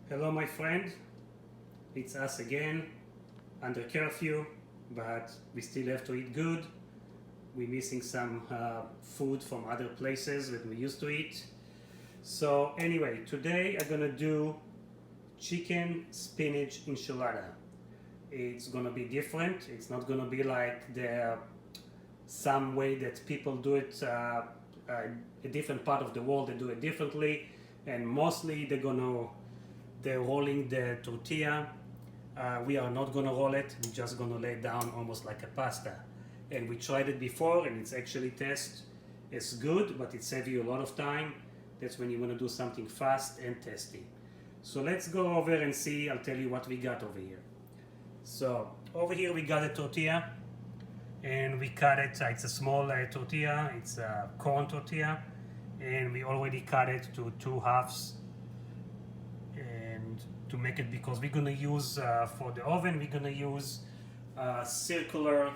Hello my friend, it's us again, under curfew, but we still have to eat good. We're missing some food from other places that we used to eat. So anyway, today I'm gonna do chicken spinach enchilada. It's gonna be different. It's not gonna be like the some way that people do it, a different part of the world they do it differently, and mostly they're rolling the tortilla. We are not gonna roll it. We're just gonna lay it down almost like a pasta. And we tried it before, and it's actually it's good, but it saves you a lot of time. That's when you wanna do something fast and tasty. So let's go over and see. I'll tell you what we got over here. So over here we got a tortilla, and we cut it. It's a small tortilla. It's a corn tortilla, and we already cut it to 2/2. And to make it, because we're gonna use for the oven, we're gonna use circular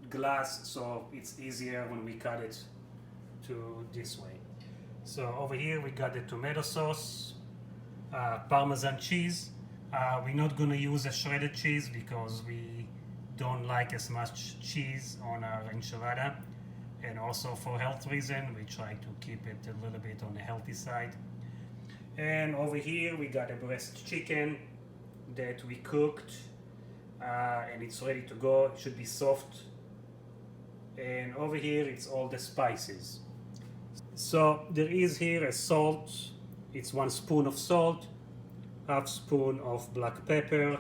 glass, so it's easier when we cut it to this way. So over here we got the tomato sauce, Parmesan cheese. We're not gonna use a shredded cheese because we don't like as much cheese on our enchilada, and also for health reason we try to keep it a little bit on the healthy side. And over here we got a breast chicken that we cooked, and it's ready to go. It should be soft. And over here it's all the spices. So there is here a salt. It's 1 spoon of salt, 1/2 spoon of black pepper,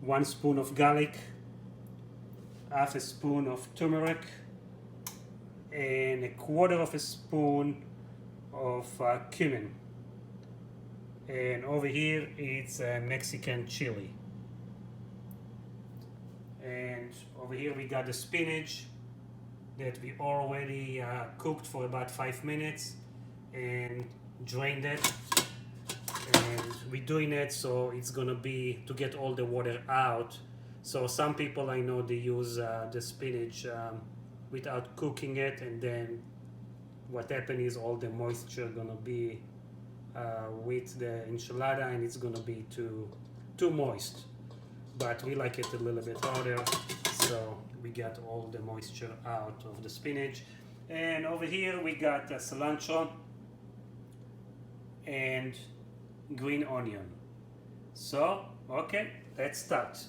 1 spoon of garlic, 1/2 spoon of turmeric, and 1/4 spoon of cumin. And over here it's Mexican chili. And over here we got the spinach that we already cooked for about 5 minutes and drained it. And we're doing it so it's gonna be to get all the water out. So some people I know they use the spinach without cooking it, and then what happens is all the moisture gonna be with the enchilada, and it's gonna be too moist. But we like it a little bit harder, so we got all the moisture out of the spinach. And over here we got cilantro and green onion. So okay, let's start.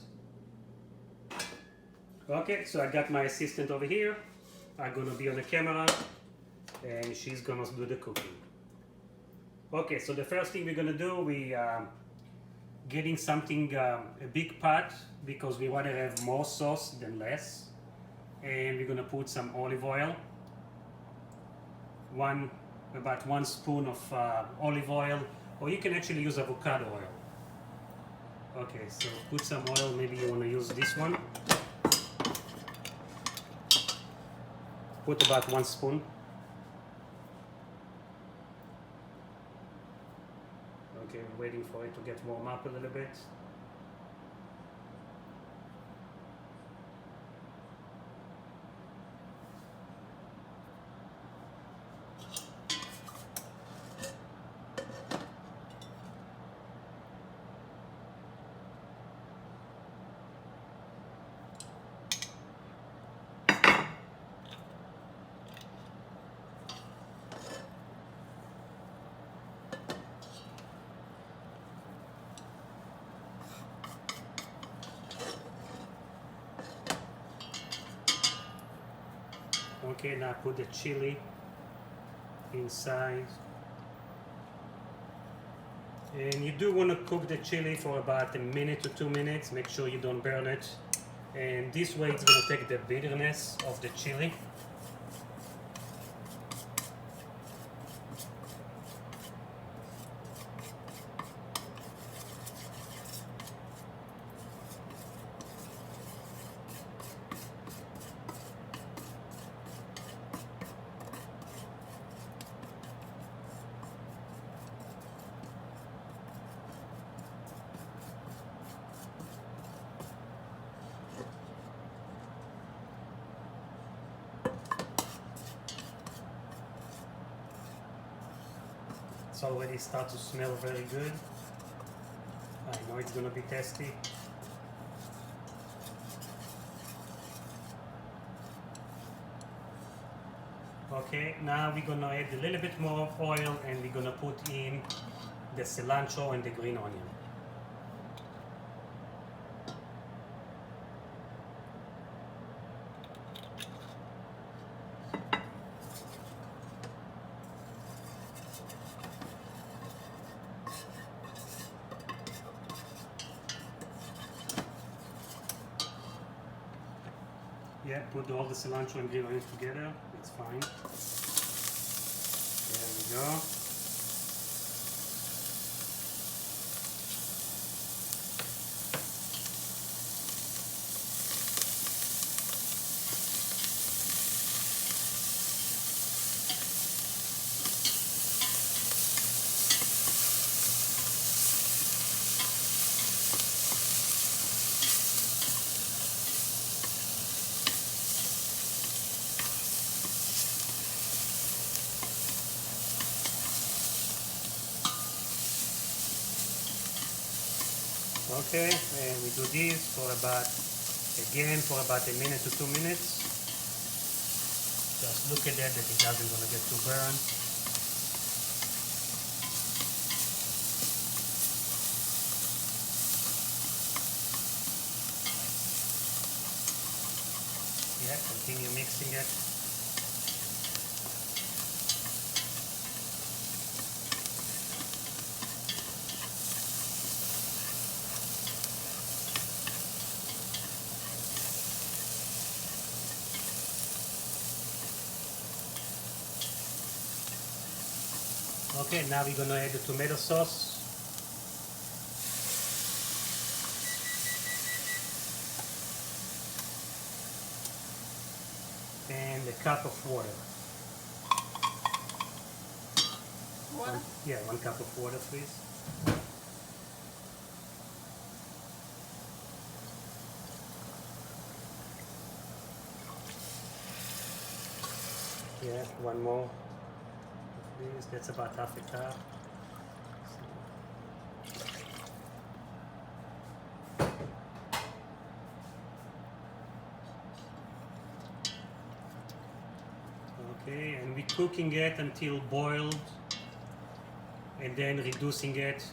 Okay, so I got my assistant over here. I'm gonna be on the camera, and she's gonna do the cooking. Okay, so the first thing we're gonna do, we getting something, a big pot, because we want to have more sauce than less. And we're gonna put some olive oil, about 1 spoon of olive oil, or you can actually use avocado oil. Okay, so put some oil. Maybe you want to use this one. Put about 1 spoon. Okay, we're waiting for it to get warm up a little bit. Okay, now put the chili inside. And you do want to cook the chili for about 1 minute to 2 minutes. Make sure you don't burn it. And this way it's going to take the bitterness of the chili. It's already start to smell very good. I know it's gonna be tasty. Okay, now we're gonna add a little bit more oil and we're gonna put in the cilantro and the green onion. Yeah, put all the cilantro and green onions together. It's fine. There we go. Okay, and we do this for about a minute to 2 minutes. Just look at that it doesn't gonna get too burned. Yeah, continue mixing it. Okay, now we're gonna add the tomato sauce. And a cup of water. Water? 1 cup of water, please. Yeah, one more. Please, that's about half a cup. Okay, and we're cooking it until boiled, and then reducing it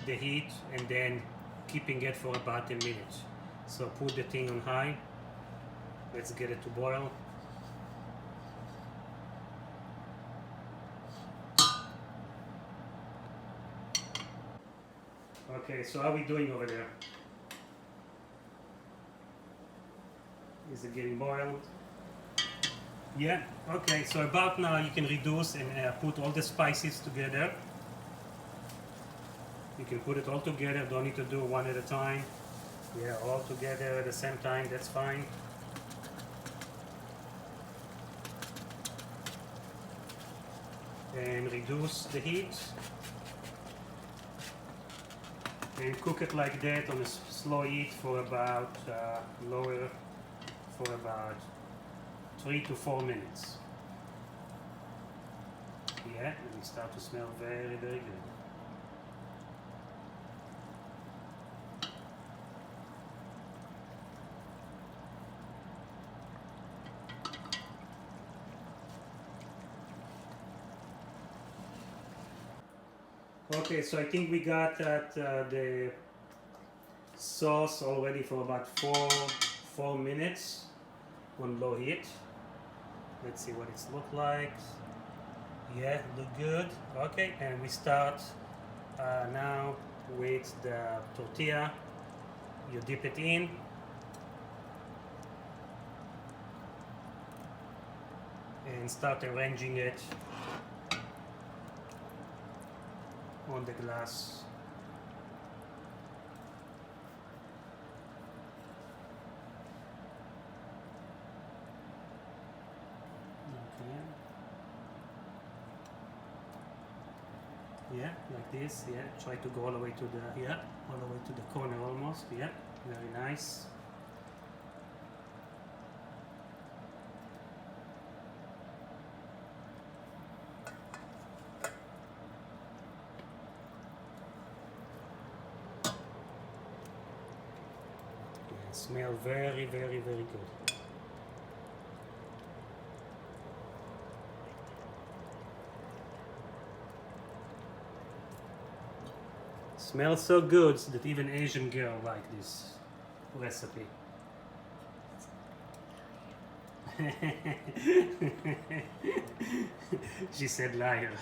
the heat, and then keeping it for about a minute. So put the thing on high. Let's get it to boil. Okay, so how are we doing over there? Is it getting boiled? Yeah, okay, so about now you can reduce and put all the spices together. You can put it all together, don't need to do one at a time. Yeah, all together at the same time, that's fine. And reduce the heat. And cook it like that on a slow heat for about lower for about 3 to 4 minutes. Yeah, and it starts to smell very, very good. Okay, so I think we got that the sauce already for about 4 minutes on low heat. Let's see what it's look like. Yeah, look good. Okay, and we start now with the tortilla. You dip it in. And start arranging it on the glass. Okay. Yeah, like this. Yeah, try to go all the way to the all the way to the corner almost. Yeah, very nice. Smell very, very, very good. Smells so good that even Asian girl like this recipe. She said liar,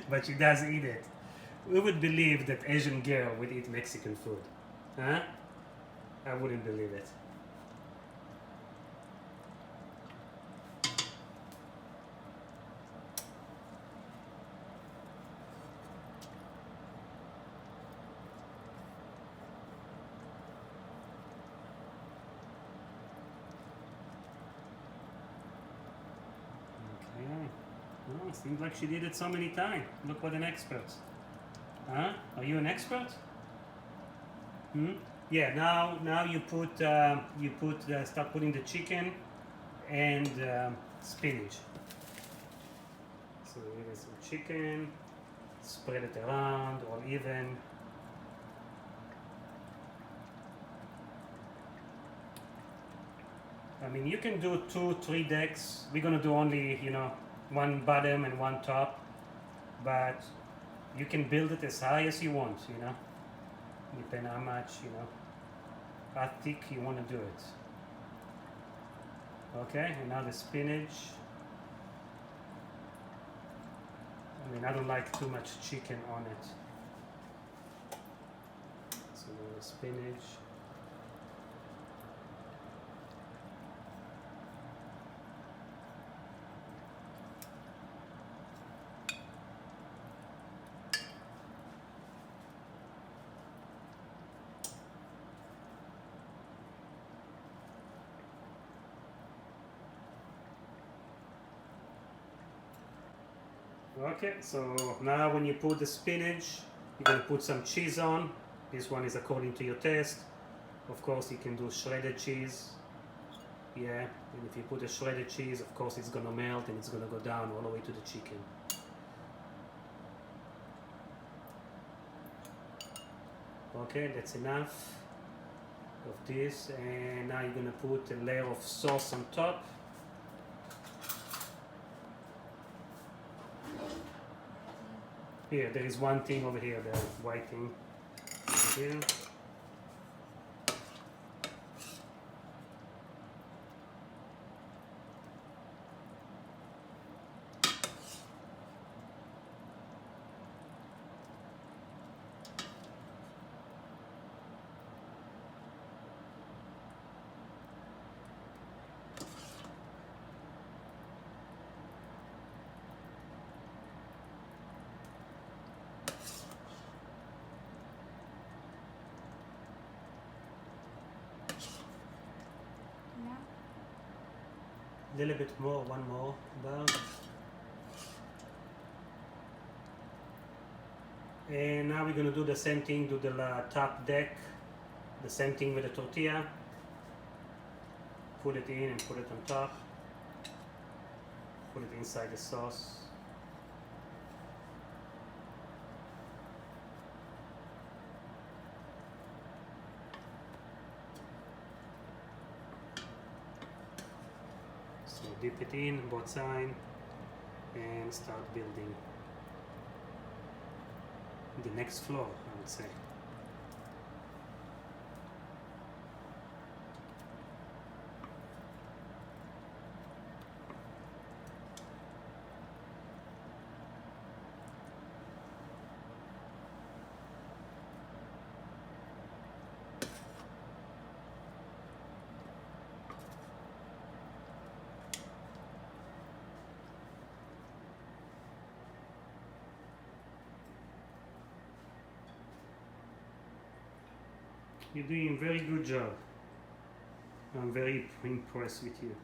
but she does eat it. Who would believe that Asian girl would eat Mexican food? Huh? I wouldn't believe it. Okay. Oh, seems like she did it so many times. Look what an expert. Huh? Are you an expert? Hmm? Yeah. Now you start putting the chicken and spinach. So here is some chicken. Spread it around all even. I mean, you can do 2-3 decks. We're gonna do only, one bottom and one top, but you can build it as high as you want, depending how much, how thick you want to do it. Okay, and now the spinach. I mean, I don't like too much chicken on it. So the spinach. Okay, so now when you put the spinach, you're going to put some cheese on. This one is according to your taste. Of course, you can do shredded cheese. Yeah, and if you put a shredded cheese, of course, it's going to melt and it's going to go down all the way to the chicken. Okay, that's enough of this. And now you're going to put a layer of sauce on top. Here, there is one thing over here, the white thing over here. A little bit more, one more about. And now we're going to do the same thing to the top deck, the same thing with the tortilla. Put it in and put it on top. Put it inside the sauce. So dip it in both sides and start building the next floor, I would say. You're doing a very good job. I'm very impressed with you.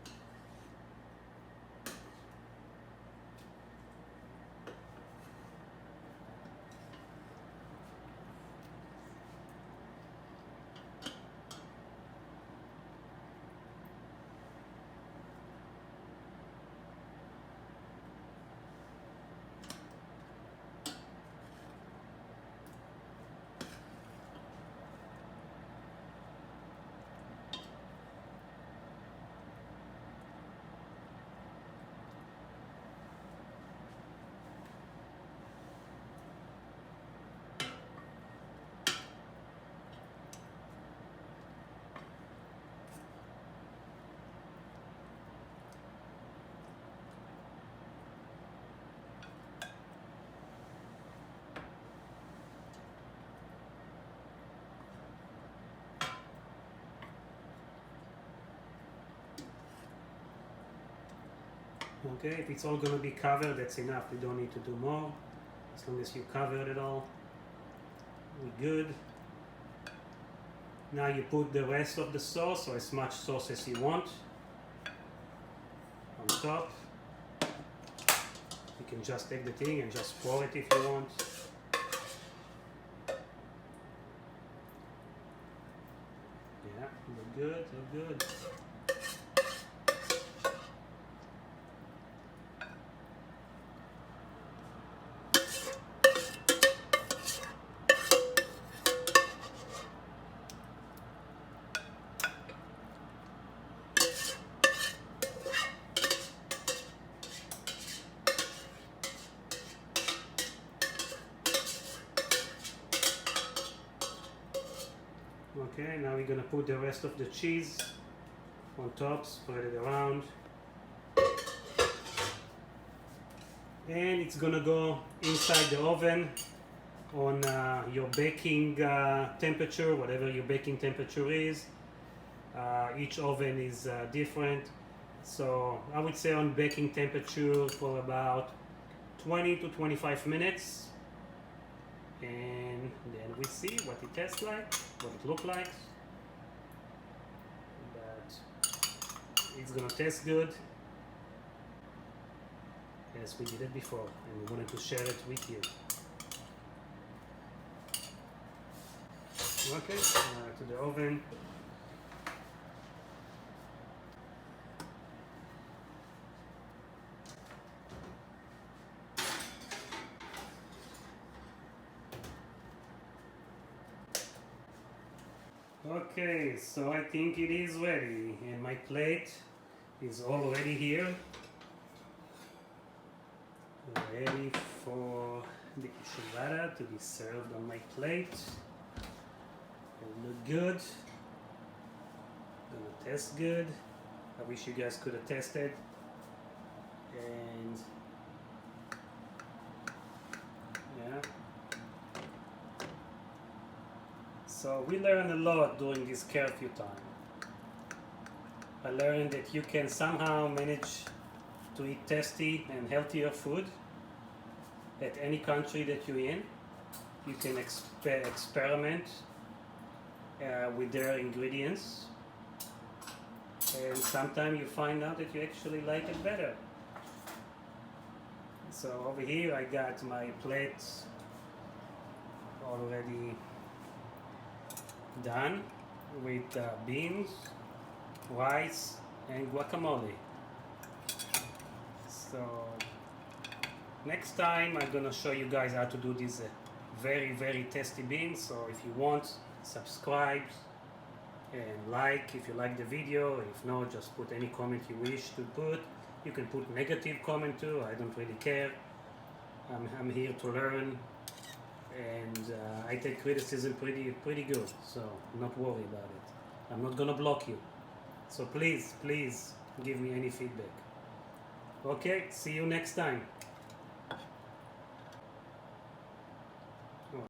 Okay, if it's all gonna be covered, that's enough. We don't need to do more. As long as you covered it all, we're good. Now you put the rest of the sauce, or as much sauce as you want, on top. You can just take the thing and just pour it if you want. Yeah, look good, look good. Okay, now we're gonna put the rest of the cheese on top, spread it around. And it's gonna go inside the oven on your baking temperature, whatever your baking temperature is. Each oven is different. So I would say on baking temperature for about 20 to 25 minutes. And then we see what it tastes like, what it looks like. But it's gonna taste good as we did it before, and we wanted to share it with you. Okay, to the oven. Okay, so I think it is ready, and my plate is already here, ready for the enchilada to be served on my plate. It look good, gonna taste good. I wish you guys could have tasted. And yeah. So we learned a lot during this curfew time. I learned that you can somehow manage to eat tasty and healthier food at any country that you're in. You can experiment with their ingredients, and sometimes you find out that you actually like it better. So over here I got my plate already done with beans, rice, and guacamole. So next time I'm gonna show you guys how to do these very tasty beans. So if you want, subscribe and like if you like the video. If not, just put any comment you wish to put. You can put negative comment too, I don't really care. I'm here to learn, and I take criticism pretty good, so not worry about it. I'm not gonna block you, so please give me any feedback. Okay, see you next time.